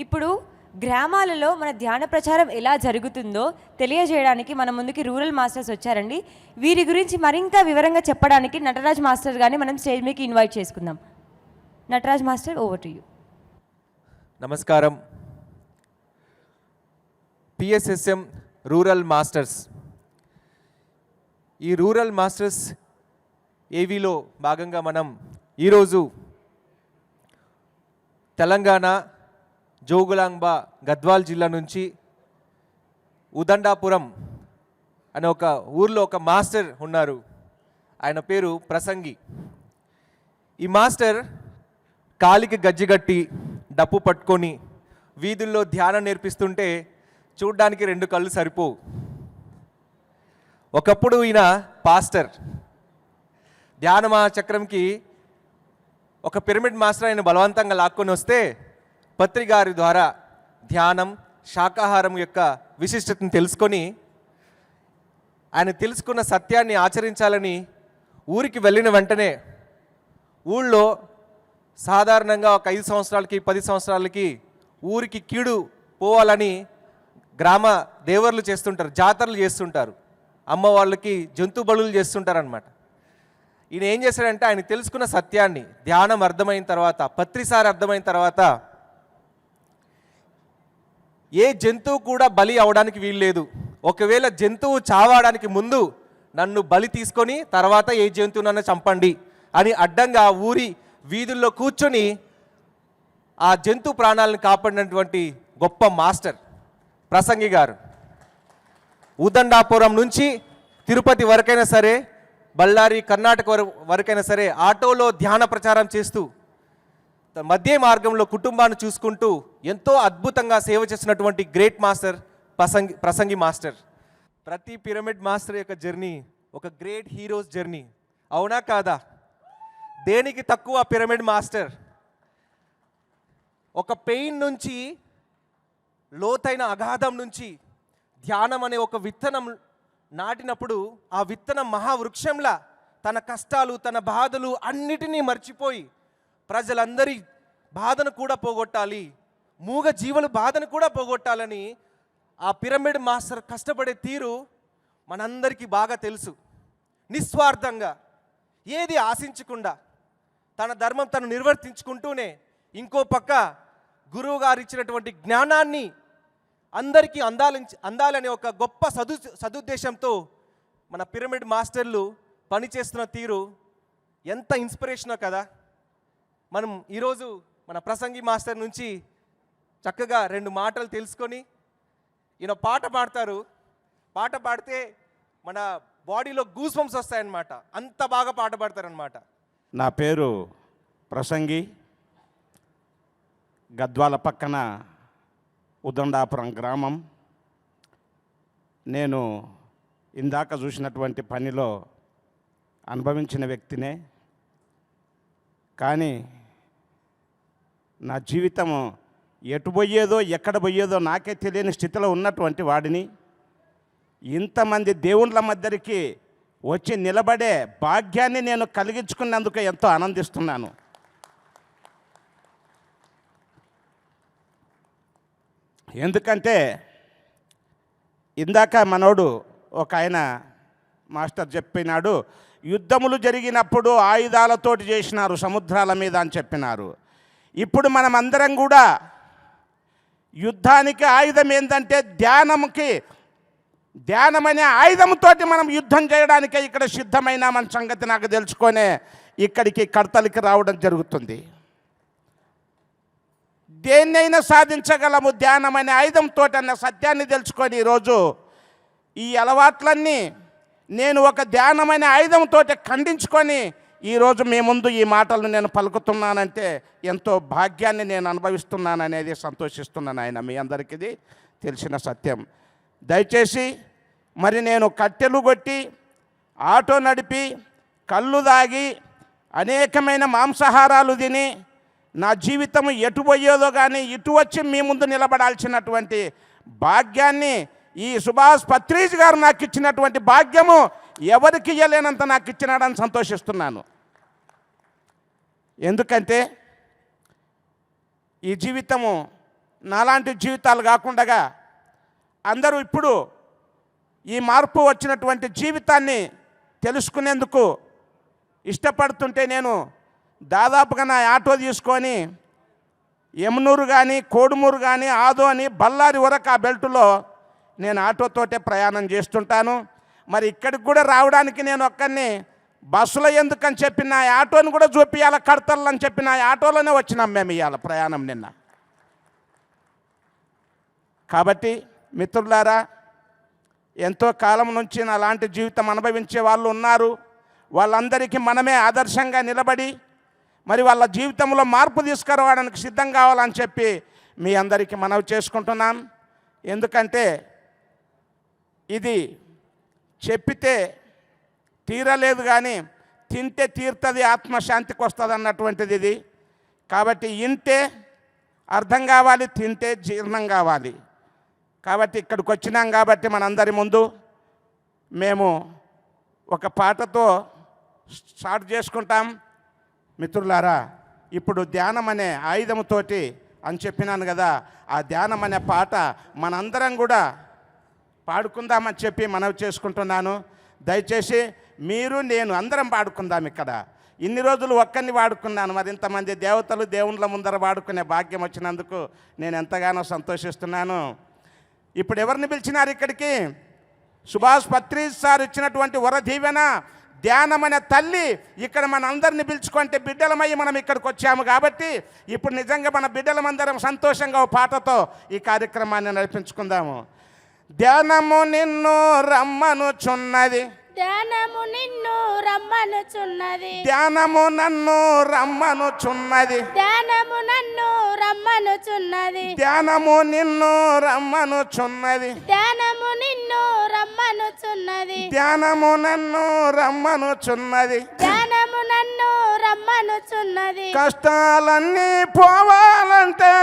ఇప్పుడు గ్రామాలలో మన ధ్యాన ప్రచారం ఎలా జరుగుతుందో తెలియజేయడానికి మన ముందుకి రూరల్ మాస్టర్స్ వచ్చారండి. వీరి గురించి మరింత వివరంగా చెప్పడానికి నటరాజ్ మాస్టర్ గారిని మనం స్టేజ్ మీదకి ఇన్వైట్ చేసుకుందాం. Nataraj master, over to you. నమస్కారం. పిఎస్ఎస్ఎం రూరల్ మాస్టర్స్, ఈ రూరల్ మాస్టర్స్ ఏవీలో భాగంగా మనం ఈరోజు తెలంగాణ జోగులాంబ గద్వాల్ జిల్లా నుంచి ఉదండాపురం అనే ఒక ఊర్లో ఒక మాస్టర్ ఉన్నారు. ఆయన పేరు ప్రసంగి. ఈ మాస్టర్ కాలికి గజ్జిగట్టి డప్పు పట్టుకొని వీధుల్లో ధ్యానం నేర్పిస్తుంటే చూడ్డానికి 2 కళ్ళు సరిపోవు. ఒకప్పుడు ఈయన పాస్టర్. ధ్యాన చక్రంకి ఒక పిరమిడ్ మాస్టర్ ఆయన బలవంతంగా లాక్కొని వస్తే పత్రి గారి ద్వారా ధ్యానం, శాకాహారం యొక్క విశిష్టతను తెలుసుకొని ఆయన తెలుసుకున్న సత్యాన్ని ఆచరించాలని ఊరికి వెళ్ళిన వెంటనే ఊళ్ళో సాధారణంగా ఒక 5 సంవత్సరాలకి 10 సంవత్సరాలకి ఊరికి కీడు పోవాలని గ్రామ దేవర్లు చేస్తుంటారు, జాతరలు చేస్తుంటారు, అమ్మ వాళ్ళకి జంతు బలులు చేస్తుంటారనమాట. ఈయన ఏం చేశాడంటే ఆయన తెలుసుకున్న సత్యాన్ని, ధ్యానం అర్థమైన తర్వాత, పత్రిసారి అర్థమైన తర్వాత ఏ జంతువు కూడా బలి అవడానికి వీల్లేదు. ఒకవేళ జంతువు చావడానికి ముందు నన్ను బలి తీసుకొని తర్వాత ఏ జంతువునన్నా చంపండి అని అడ్డంగా ఊరి వీధుల్లో కూర్చొని ఆ జంతు ప్రాణాలను కాపాడినటువంటి గొప్ప మాస్టర్ ప్రసంగి గారు. ఉదండాపురం నుంచి తిరుపతి వరకైనా సరే, బళ్ళారి కర్ణాటక వరకైనా సరే ఆటోలో ధ్యాన ప్రచారం చేస్తూ మధ్య మార్గంలో కుటుంబాన్ని చూసుకుంటూ ఎంతో అద్భుతంగా సేవ చేసినటువంటి గ్రేట్ మాస్టర్ ప్రసంగి మాస్టర్. ప్రతి పిరమిడ్ మాస్టర్ యొక్క జర్నీ ఒక గ్రేట్ హీరోస్ జర్నీ, అవునా కాదా? దేనికి తక్కువ పిరమిడ్ మాస్టర్? ఒక పెయిన్ నుంచి, లోతైన అగాధం నుంచి ధ్యానం అనే ఒక విత్తనం నాటినప్పుడు ఆ విత్తనం మహావృక్షంలా తన కష్టాలు, తన బాధలు అన్నిటినీ మర్చిపోయి ప్రజలందరి బాధను కూడా పోగొట్టాలి, మూగ జీవుల బాధను కూడా పోగొట్టాలని ఆ పిరమిడ్ మాస్టర్ కష్టపడే తీరు మనందరికీ బాగా తెలుసు. నిస్వార్థంగా, ఏది ఆశించకుండా తన ధర్మం తను నిర్వర్తించుకుంటూనే ఇంకో పక్క గురువు గారు ఇచ్చినటువంటి జ్ఞానాన్ని అందరికీ అందాలనే ఒక గొప్ప సదుద్దేశంతో మన పిరమిడ్ మాస్టర్లు పనిచేస్తున్న తీరు ఎంత ఇన్స్పిరేషనో కదా. మనం ఈరోజు మన ప్రసంగి మాస్టర్ నుంచి చక్కగా 2 మాటలు తెలుసుకొని ఈయన పాట పాడతారు. పాట పాడితే మన బాడీలో గూస్ బంప్స్ వస్తాయన్నమాట, అంత బాగా పాట పాడతారనమాట. నా పేరు ప్రసంగి. గద్వాల పక్కన ఉదండాపురం గ్రామం. నేను ఇందాక చూసినటువంటి పనిలో అనుభవించిన వ్యక్తినే. కానీ నా జీవితము ఎటు పోయేదో ఎక్కడ పోయేదో నాకే తెలియని స్థితిలో ఉన్నటువంటి వాడిని ఇంతమంది దేవుళ్ళ మధ్యకి వచ్చి నిలబడే భాగ్యాన్ని నేను కలిగించుకున్నందుకు ఎంతో ఆనందిస్తున్నాను. ఎందుకంటే ఇందాక మనోడు ఒక ఆయన మాస్టర్ చెప్పినాడు, యుద్ధములు జరిగినప్పుడు ఆయుధాలతోటి చేసినారు సముద్రాల మీద అని చెప్పినారు. ఇప్పుడు మనం అందరం కూడా యుద్ధానికి ఆయుధం ఏంటంటే ధ్యానమనే ఆయుధంతోటి మనం యుద్ధం చేయడానికే ఇక్కడ సిద్ధమైన మన సంగతి నాకు తెలుసుకొనే ఇక్కడికి కడతలికి రావడం జరుగుతుంది. దేన్నైనా సాధించగలము ధ్యానమనే ఆయుధంతో అన్న సత్యాన్ని తెలుసుకొని ఈరోజు ఈ అలవాట్లన్నీ నేను ఒక ధ్యానమైన ఆయుధంతో ఖండించుకొని ఈరోజు మీ ముందు ఈ మాటలను నేను పలుకుతున్నానంటే ఎంతో భాగ్యాన్ని నేను అనుభవిస్తున్నాననేది సంతోషిస్తున్నాను. ఆయన మీ అందరికీ తెలిసిన సత్యం. దయచేసి మరి నేను కట్టెలు కొట్టి ఆటో నడిపి కళ్ళు దాగి అనేకమైన మాంసాహారాలు తిని నా జీవితం ఎటు పోయేదో కానీ ఇటు వచ్చి మీ ముందు నిలబడాల్సినటువంటి భాగ్యాన్ని ఈ సుభాష్ పత్రిజ్ గారు నాకు ఇచ్చినటువంటి భాగ్యము ఎవరికి ఇవ్వలేనంత నాకు ఇచ్చినాడని సంతోషిస్తున్నాను. ఎందుకంటే ఈ జీవితము నాలాంటి జీవితాలు కాకుండా అందరూ ఇప్పుడు ఈ మార్పు వచ్చినటువంటి జీవితాన్ని తెలుసుకునేందుకు ఇష్టపడుతుంటే నేను దాదాపుగా నా ఆటో తీసుకొని యమునూరు కానీ కోడుమూరు కానీ ఆదోని బళ్ళారి వరకు ఆ బెల్టులో నేను ఆటోతోటే ప్రయాణం చేస్తుంటాను. మరి ఇక్కడికి కూడా రావడానికి నేను ఒక్కరిని బస్సులో ఎందుకని చెప్పి నా ఆటోని కూడా చూపియాల కడతలు అని చెప్పి నా ఆటోలోనే వచ్చినాం మేము ఇవాళ ప్రయాణం నిన్న. కాబట్టి మిత్రులారా, ఎంతో కాలం నుంచి అలాంటి జీవితం అనుభవించే వాళ్ళు ఉన్నారు. వాళ్ళందరికీ మనమే ఆదర్శంగా నిలబడి మరి వాళ్ళ జీవితంలో మార్పు తీసుకురావడానికి సిద్ధం కావాలని చెప్పి మీ అందరికీ మనవి చేసుకుంటున్నాం. ఎందుకంటే ఇది చెప్పితే తీరలేదు కానీ తింటే తీరుతుంది, ఆత్మశాంతికి వస్తుంది అన్నటువంటిది ఇది. కాబట్టి ఇంటే అర్థం కావాలి, తింటే జీర్ణం కావాలి. కాబట్టి ఇక్కడికి వచ్చినాం కాబట్టి మనందరి ముందు మేము ఒక పాటతో స్టార్ట్ చేసుకుంటాం. మిత్రులారా, ఇప్పుడు ధ్యానం అనే ఆయుధముతోటి అని చెప్పినాను కదా, ఆ ధ్యానం అనే పాట మనందరం కూడా పాడుకుందామని చెప్పి మనవి చేసుకుంటున్నాను. దయచేసి మీరు నేను అందరం పాడుకుందాం. ఇక్కడ ఇన్ని రోజులు ఒక్కరిని వాడుకున్నాను, మరి ఇంతమంది దేవతలు దేవుళ్ళ ముందర వాడుకునే భాగ్యం వచ్చినందుకు నేను ఎంతగానో సంతోషిస్తున్నాను. ఇప్పుడు ఎవరిని పిలిచినారు ఇక్కడికి? సుభాష్ పత్రి సార్ ఇచ్చినటువంటి వరదీవెన ధ్యానం అనే తల్లి ఇక్కడ మన అందరిని పిలుచుకుంటే బిడ్డలమయ్యి మనం ఇక్కడికి వచ్చాము. కాబట్టి ఇప్పుడు నిజంగా మన బిడ్డలమందరం సంతోషంగా ఓ పాటతో ఈ కార్యక్రమాన్ని నడిపించుకుందాము. ధ్యానము నిన్ను రమ్మనుచున్నది, ధ్యానము నిన్ను రమ్మనుచున్నది, ధ్యానము నన్ను రమ్మనుచున్నది, ధ్యానము నన్ను రమ్మనుచున్నది, ధ్యానము నిన్ను రమ్మనుచున్నది, ధ్యానము నిన్ను రమ్మనుచున్నది, ధ్యానము నన్ను రమ్మనుచున్నది. ధ్యానము నన్ను రమ్మనుచున్నది. కష్టాలన్నీ పోవాలంటే,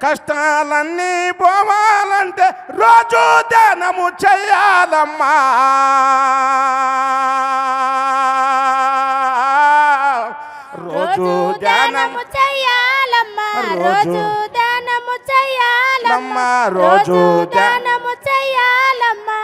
కష్టాలన్నీ పోవాలంటే రోజు ధ్యానము చేయాలమ్మా. రోజు ధ్యానము చేయాలమ్మా, రోజు ధ్యానము చేయాలమ్మా, రోజు ధ్యానము చేయాలమ్మా.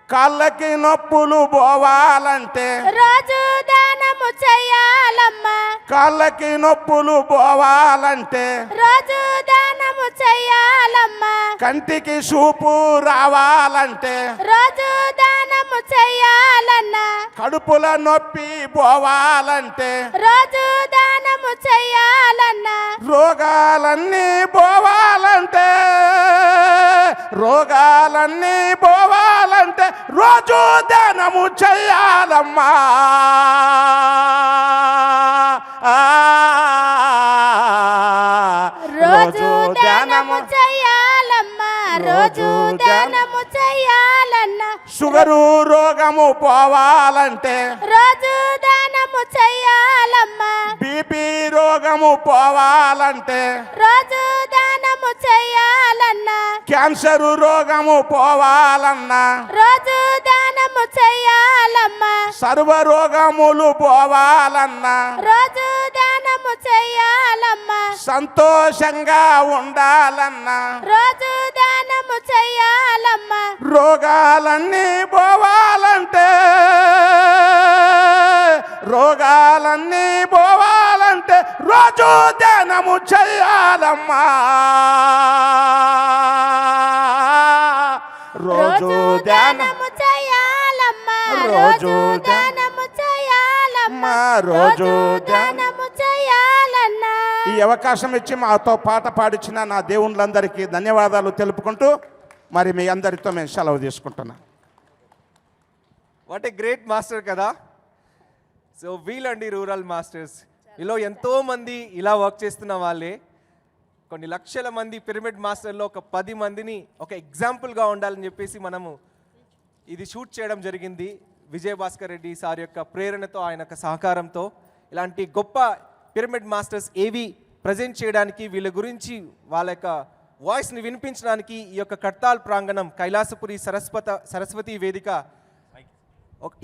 కాళ్ళకి నొప్పులు పోవాలంటే, రోజు ధ్యానము చేయాలమ్మా, కాళ్ళకి నొప్పులు పోవాలంటే, రోజు ధ్యానము చేయాలమ్మా. కంటికి చూపు రావాలంటే, రోజు ధ్యానము చేయాలన్నా, కడుపుల నొప్పి పోవాలంటే, రోజు ధ్యానము చేయాలన్నా. రోగాలన్నీ పోవాలంటే, రోగాలన్నీ పోవాలంటే రోజు ధ్యానము చేయాలమ్మా. రోజు ధ్యానము చేయాలమ్మా, రోజు ధ్యానము చేయాలన్నా. షుగరు రోగము పోవాలంటే, రోజు ధ్యానము చేయాలమ్మా. బీపీ రోగము పోవాలంటే, రోజు ధ్యానము చేయాలన్నా. క్యాన్సర్ రోగము పోవాలన్నా, రోజు ధ్యానము చేయాలమ్మా. సర్వ రోగములు పోవాలన్నా, రోజు ధ్యానము చేయాలమ్మా. సంతోషంగా ఉండాలన్నా, రోజు ధ్యానము చేయాలమ్మా. రోగాలన్నీ పోవాలంటే, రోగాలన్నీ పోవాలంటే రోజు ధ్యానము చేయాలమ్మా. రోజు ధ్యానం చేయాలమ్మా, రోజు ధ్యానము చేయాలమ్మా, రోజు ధ్యానము చేయాలన్నా. ఈ అవకాశం ఇచ్చి మాతో పాట పాడించిన నా దేవుళ్ళందరికీ ధన్యవాదాలు తెలుపుకుంటూ మరి మీ అందరితో మేము సెలవు తీసుకుంటున్నాను. వాట్ ఏ గ్రేట్ మాస్టర్ కదా. సో వీళ్ళండి రూరల్ మాస్టర్స్. వీళ్ళు ఎంతోమంది ఇలా వర్క్ చేస్తున్న వాళ్ళే. కొన్ని లక్షల మంది పిరమిడ్ మాస్టర్లో ఒక 10 మందిని ఒక ఎగ్జాంపుల్గా ఉండాలని చెప్పేసి మనము ఇది షూట్ చేయడం జరిగింది. విజయభాస్కర్ రెడ్డి సార్ యొక్క ప్రేరణతో, ఆయన యొక్క సహకారంతో ఇలాంటి గొప్ప పిరమిడ్ మాస్టర్స్ ఏవి ప్రజెంట్ చేయడానికి, వీళ్ళ గురించి వాళ్ళ యొక్క వాయిస్ని వినిపించడానికి ఈ యొక్క కడ్తాల్ ప్రాంగణం కైలాసపురి సరస్వతి వేదిక,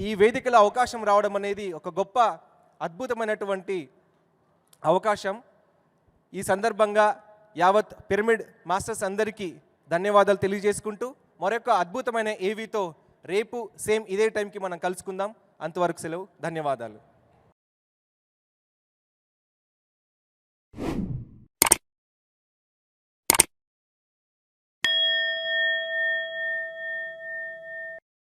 ఈ వేదికలో అవకాశం రావడం అనేది ఒక గొప్ప అద్భుతమైనటువంటి అవకాశం. ఈ సందర్భంగా యావత్ పిరమిడ్ మాస్టర్స్ అందరికీ ధన్యవాదాలు తెలియజేసుకుంటూ మరొక అద్భుతమైన ఏవీతో రేపు సేమ్ ఇదే టైంకి మనం కలుసుకుందాం. అంతవరకు సెలవు. ధన్యవాదాలు.